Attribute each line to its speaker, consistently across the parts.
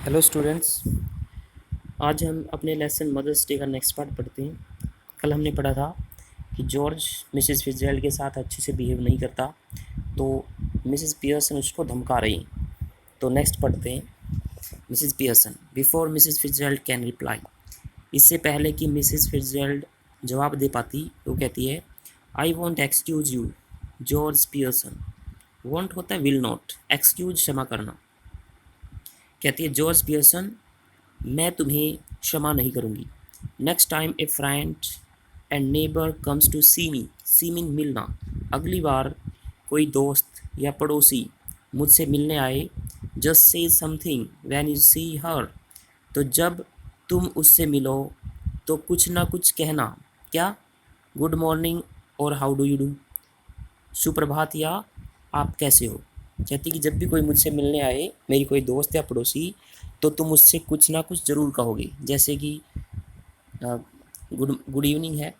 Speaker 1: Hello students. आज हम अपने लेसन मदर्स डे का नेक्स्ट पार्ट पढ़ते हैं। कल हमने पढ़ा था कि जॉर्ज मिसेस फिtzgerald के साथ अच्छे से बिहेव नहीं करता, तो मिसेस पियर्सन उसको धमका रही। तो नेक्स्ट पढ़ते हैं। मिसेस पियर्सन, बिफोर मिसेस फिtzgerald कैन रिप्लाई। इससे पहले कि मिसेस फिtzgerald जवाब दे पाती, वो कहती है, I want excuse you George Pearson. Want होता है विल नॉट, एक्सक्यूज क्षमा करना। कहती है, जॉर्ज पियर्सन, मैं तुम्हें क्षमा नहीं करूँगी। Next time a friend and neighbour comes to see mean मिलना। अगली बार कोई दोस्त या पड़ोसी मुझसे मिलने आए, just say something when you see her. तो जब तुम उससे मिलो तो कुछ ना कुछ कहना। क्या? गुड मॉर्निंग और हाउ डू यू डू, सुप्रभात या आप कैसे हो। कहती कि जब भी कोई मुझसे मिलने आए, मेरी कोई दोस्त या पड़ोसी, तो तुम उससे कुछ ना कुछ ज़रूर कहोगे, जैसे कि गुड गुड इवनिंग है,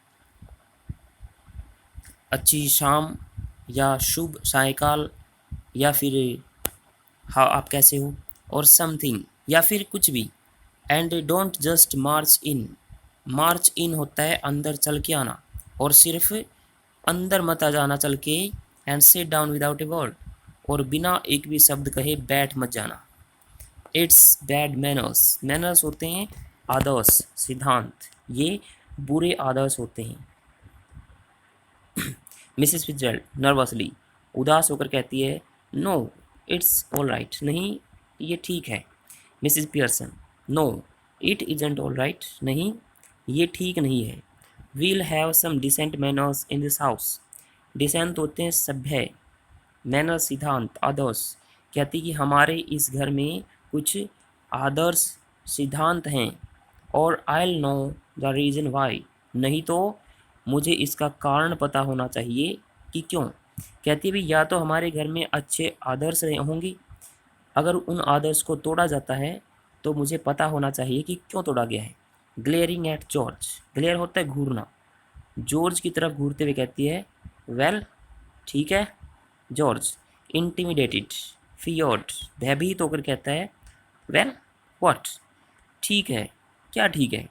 Speaker 1: अच्छी शाम, या शुभ सायकाल, या फिर हाँ आप कैसे हो, और समथिंग, या फिर कुछ भी। एंड डोंट जस्ट मार्च इन। मार्च इन होता है अंदर चल के आना, और सिर्फ अंदर मत आ जाना चल के। And sit down without a word, और बिना एक भी शब्द कहे बैठ मत जाना। It's bad manners. मैनर्स होते हैं आदर्श, सिद्धांत। ये बुरे आदर्श होते हैं। मिसेस फिtzgerald नर्वसली, उदास होकर कहती है, नो इट्स ऑल राइट। नहीं, ये ठीक है। Mrs Pearson, no it isn't all right. नहीं, ये ठीक नहीं है। We'll have some decent manners in this house. Decent होते हैं सभ्य, मैनर सिद्धांत, आदर्श। कहती कि हमारे इस घर में कुछ आदर्श सिद्धांत हैं, और I know the reason why. नहीं तो मुझे इसका कारण पता होना चाहिए कि क्यों। कहती भी, या तो हमारे घर में अच्छे आदर्श रहे होंगे, अगर उन आदर्श को तोड़ा जाता है तो मुझे पता होना चाहिए कि क्यों तोड़ा गया है। Glaring eight George. ग्लेयर होता है घूरना। जॉर्ज की तरफ घूरते हुए कहती है, वेल ठीक है। जॉर्ज इंटिमिडेटेड, फियर्ड, भयभीत होकर कहता है, वेल व्हाट, ठीक है, क्या ठीक है।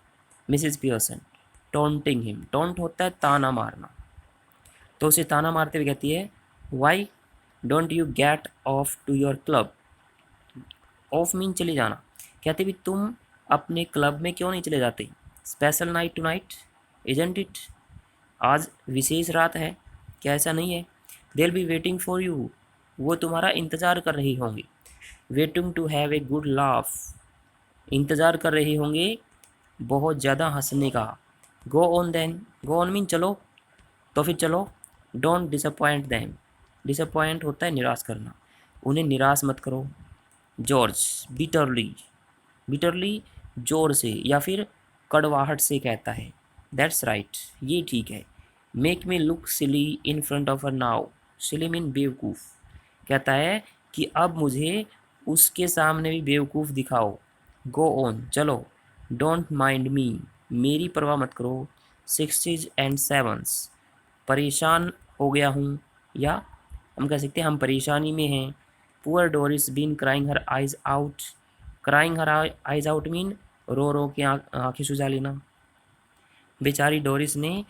Speaker 1: Mrs Pearson taunting him. Taunt होता है ताना मारना, तो उसे ताना मारते हुए कहती है, why don't you get off to your club. Off mean चले जाना। कहते भी, तुम अपने क्लब में क्यों नहीं चले जाते। Special night tonight isn't it. आज विशेष रात है, क्या ऐसा नहीं है। They be waiting for you. वो तुम्हारा इंतज़ार कर रही होंगी। Waiting to have a good laugh. इंतज़ार कर रहे होंगे बहुत ज़्यादा हंसने का। Go on then. Go on mean चलो, तो फिर चलो। Don't disappoint them. डिसअपॉइंट होता है निराश करना, उन्हें निराश मत करो। George bitterly. बिटरली जोर से या फिर कड़वाहट से कहता है, दैट्स राइट, ये ठीक है। Make me look silly in front of her now. Silly mean बेवकूफ़। कहता है कि अब मुझे उसके सामने भी बेवकूफ़ दिखाओ। गो ऑन चलो। डोंट माइंड मी, मेरी परवाह मत करो। सिक्सटीज एंड सेवन्स, परेशान हो गया हूँ, या हम कह सकते हैं हम परेशानी में हैं। Poor Doris been crying her eyes out. Crying her eyes out mean रो रो के आँखें सुझा लेना। बेचारी डोरिस ने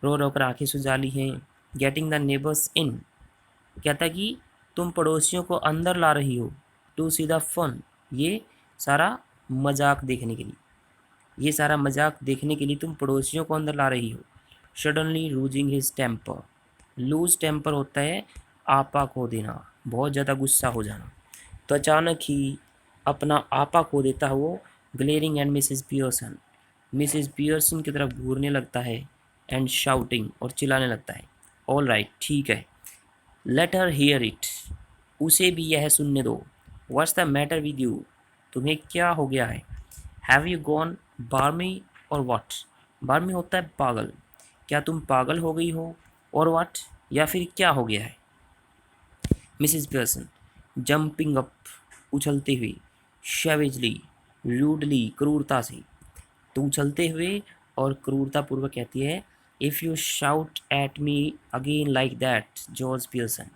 Speaker 1: रो रो कर आँखें सुझा ली हैं। Getting the neighbours in. कहता कि तुम पड़ोसियों को अंदर ला रही हो। टू सी द फन, ये सारा मजाक देखने के लिए। ये सारा मजाक देखने के लिए तुम पड़ोसियों को अंदर ला रही हो। Suddenly losing his temper. Lose temper होता है आपा खो देना, बहुत ज़्यादा गुस्सा हो जाना। तो अचानक ही अपना आपा खो देता है वो। Glaring and Mrs Pearson. Mrs Pearson की तरफ घूरने लगता है। एंड शाउटिंग, और चिल्लाने लगता है, ऑल राइट ठीक है। लेट हर हियर इट, उसे भी यह सुनने दो। What's the matter with you, तुम्हें क्या हो गया है। हैव यू गॉन बार्मी और व्हाट। बार्मी होता है पागल, क्या तुम पागल हो गई हो, और व्हाट, या फिर क्या हो गया है। मिसेस पियर्सन जंपिंग अप, उछलते हुए। शेवेजली, रूडली, क्रूरता से। तो उछलते हुए और क्रूरतापूर्वक कहती है, if you shout at me again like that George Pearson.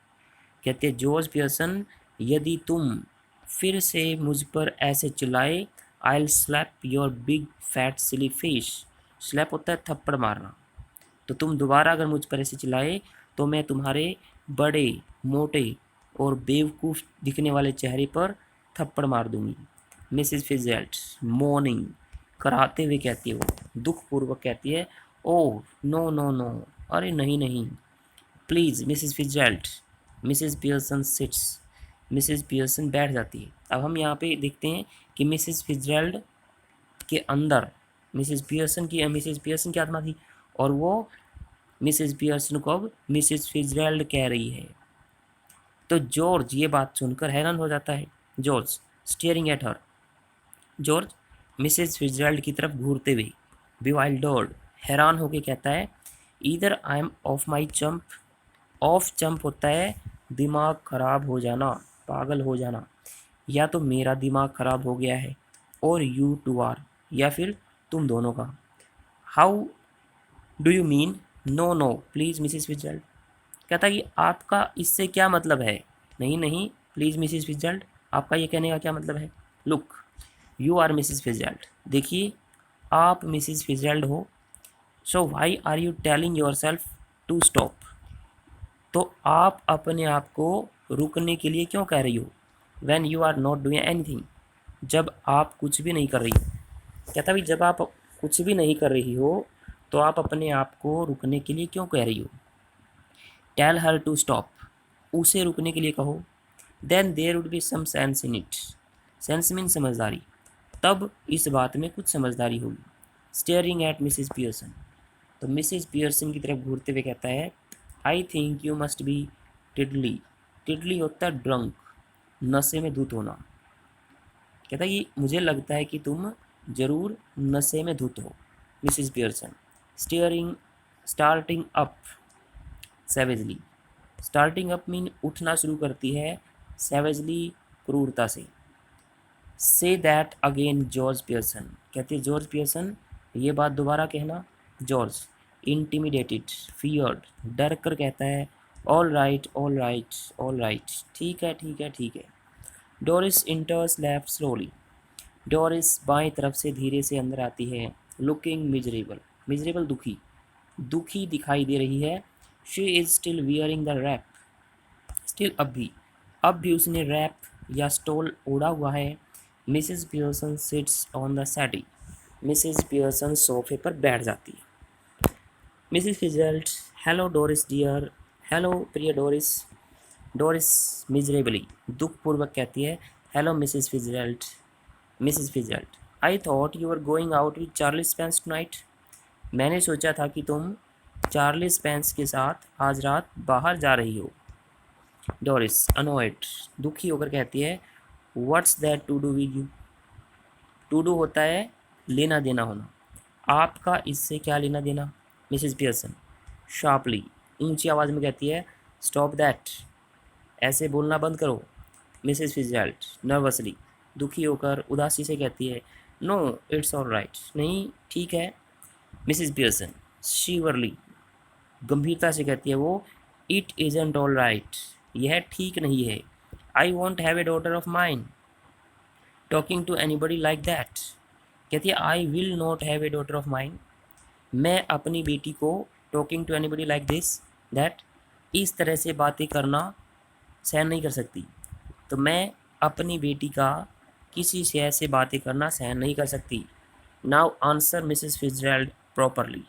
Speaker 1: कहते हैं, जॉर्ज पियर्सन, यदि तुम फिर से मुझ पर ऐसे चिल्लाए, I'll slap your big fat silly face. Slap होता है थप्पड़ मारना। तो तुम दोबारा अगर मुझ पर ऐसे चिल्लाए तो मैं तुम्हारे बड़े मोटे और बेवकूफ़ दिखने वाले चेहरे पर थप्पड़ मार दूंगी। मिसिस फिtzgerald मॉर्निंग कराते हुए कहती है, वो दुखपूर्वक कहती है, ओह नो नो नो, अरे नहीं नहीं, प्लीज़ मिसिस फिtzgerald। Mrs Pearson sits, Mrs Pearson बैठ जाती है। अब हम यहाँ पे देखते हैं कि मिसिस फिtzgerald के अंदर मिसिस पियर्सन की आत्मा थी, और वो मिसिस पियर्सन को अब मिसिस फिtzgerald कह रही है। तो जॉर्ज ये बात सुनकर हैरान हो जाता है। George staring at her, George Mrs फिtzgerald की तरफ घूरते हुए, bewildered हैरान होकर कहता है, either I am off my chump, off chump होता है दिमाग खराब हो जाना, पागल हो जाना, या तो मेरा दिमाग खराब हो गया है, और यू टू आर, या फिर तुम दोनों का। How do you mean? No no please Mrs फिtzgerald। कहता कि आपका इससे क्या मतलब है? नहीं नहीं प्लीज़ मिसिस फिtzgerald, आपका ये कहने का क्या मतलब है? लुक यू आर मिसिस फिtzgerald, देखिए आप मिसिस फिtzgerald हो। So why are you telling yourself to stop, तो आप अपने आप को रुकने के लिए क्यों कह रही हो? When you are not doing anything, जब आप कुछ भी नहीं कर रही हो। कहता भी जब आप कुछ भी नहीं कर रही हो तो आप अपने आप को रुकने के लिए क्यों कह रही हो? टेल हर टू स्टॉप, उसे रुकने के लिए कहो। Then there would be some sense in it, sense mean समझदारी, तब इस बात में कुछ समझदारी होगी। स्टेयरिंग एट मिसिस पियर्सन, तो मिसिस पियर्सन की तरफ घूरते हुए कहता है, I think you must be tiddly, tiddly होता है ड्रंक, नशे में धुत होना। कहता है कि मुझे लगता है कि तुम जरूर नशे में धुत हो। Mrs Pearson starting up savagely, starting up mean उठना शुरू करती है, सेवेजली क्रूरता से। Say that again George Pearson, कहती है जॉर्ज पियर्सन ये बात दोबारा कहना। जॉर्ज इंटिमिडेटेड फियर्ड, डर कर कहता है, all right all right all right, ठीक है ठीक है ठीक है। डोरिस इंटर्स लेफ्ट स्लोली, डोरिस बाएं तरफ से धीरे से अंदर आती है। लुकिंग मिजरेबल, मिजरेबल दुखी, दुखी दिखाई दे रही है। She is still wearing the wrap, still अब भी उसने रैप या स्टोल ओढ़ा हुआ है। Mrs Pearson sits on the settee, Mrs Pearson सोफे पर बैठ जाती है। मिसिस फिtzgerald, हेलो डोरिस डियर, हेलो प्रिय डोरिस। डोरिस मिजरेबली दुखपूर्वक कहती है, हेलो मिसिस फिtzgerald। मिसिस फिtzgerald, I thought you are going out with Charlie Spence tonight, मैंने सोचा था कि तुम चार्ली स्पेंस के साथ आज रात बाहर जा रही हो। डोरिस अनोयड दुखी होकर कहती है, what's that to do with you, to do होता है लेना देना होना, आपका इससे क्या लेना देना? मिसिस पियर्सन शार्पली ऊंची आवाज़ में कहती है, स्टॉप दैट, ऐसे बोलना बंद करो। मिसिस फिtzgerald नर्वसली दुखी होकर उदासी से कहती है, नो इट्स ऑल राइट, नहीं ठीक है। मिसिस पियर्सन शिवरली गंभीरता से कहती है वो, इट इज़न्ट ऑल राइट, यह ठीक नहीं है। I won't have a daughter of mine talking to anybody like that, कहती है I will not have a daughter of mine, मैं अपनी बेटी को talking to anybody like this that, इस तरह से बातें करना सहन नहीं कर सकती। तो मैं अपनी बेटी का किसी से ऐसे बातें करना सहन नहीं कर सकती। नाउ आंसर मिसिस फिtzgerald प्रॉपरली।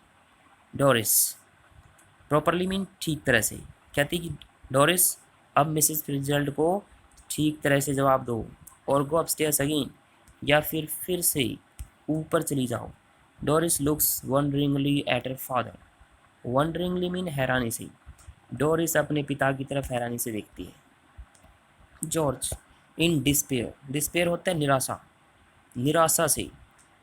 Speaker 1: डोरिस प्रॉपरली मीन ठीक तरह से, कहती कि डोरिस अब मिसिस फिtzgerald को ठीक तरह से जवाब दो, और गो अपस्टेयर्स अगेन, या फिर से ऊपर चली जाओ। Doris looks wonderingly at her father, wonderingly mean हैरानी से, डोरिस अपने पिता की तरफ हैरानी से देखती है। जॉर्ज इन डिस्पेयर, डिस्पेयर होता है निराशा, निराशा से।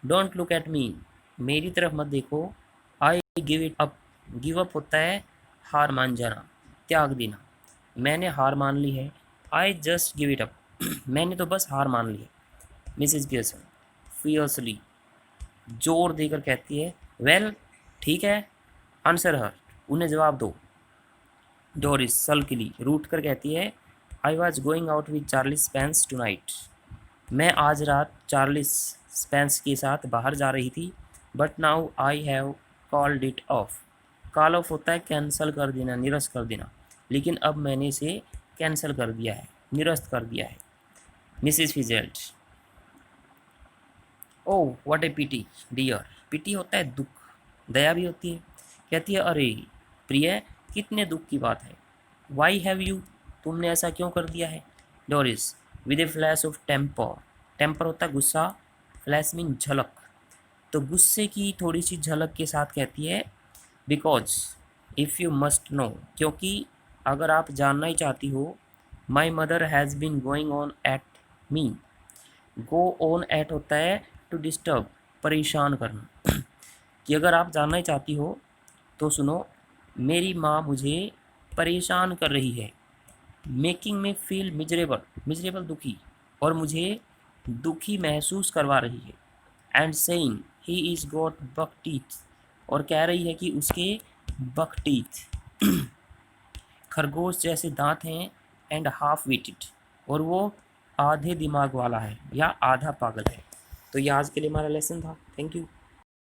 Speaker 1: डोंट लुक एट मी, मेरी तरफ मत देखो। I give it up, give up होता है हार मान जाना, त्याग देना। मैंने हार मान ली है। I just give it up, मैंने तो बस हार मान ली है। मिसिस पियर्सन फियर्सली जोर देकर कहती है, वेल ठीक है, आंसर हर, उन्हें जवाब दो। डोरिस सल्किली रूठ कर कहती है, I was going out with Charlie Spence tonight, मैं आज रात चार्लिस स्पेंस के साथ बाहर जा रही थी, but now I have called it of. Call of होता है कैंसिल कर देना, निरस्त कर देना, लेकिन अब मैंने इसे कैंसिल कर दिया है, निरस्त कर दिया है। Mrs Fitzgerald, oh what a pity dear. Pity होता है दुख, दया भी होती है। कहती है अरे प्रिय, कितने दुख की बात है। वाई हैव यू, तुमने ऐसा क्यों कर दिया है। Doris with a flash of temper, temper होता है गुस्सा, फ्लैश मीन झलक, तो गुस्से की थोड़ी सी झलक के साथ कहती है because if you must know, क्योंकि अगर आप जानना ही चाहती हो, my mother has been going on at me. Go on at होता है टू डिस्टर्ब, परेशान करना। कि अगर आप जानना ही चाहती हो तो सुनो, मेरी माँ मुझे परेशान कर रही है। मेकिंग में फील मिजरेबल, मिजरेबल दुखी, और मुझे दुखी महसूस करवा रही है। And saying he is got buck teeth, और कह रही है कि उसके बक टीथ, खरगोश जैसे दांत हैं। एंड हाफ विटेड, और वो आधे दिमाग वाला है या आधा पागल है। तो ये आज के लिए हमारा लेसन था। Thank you.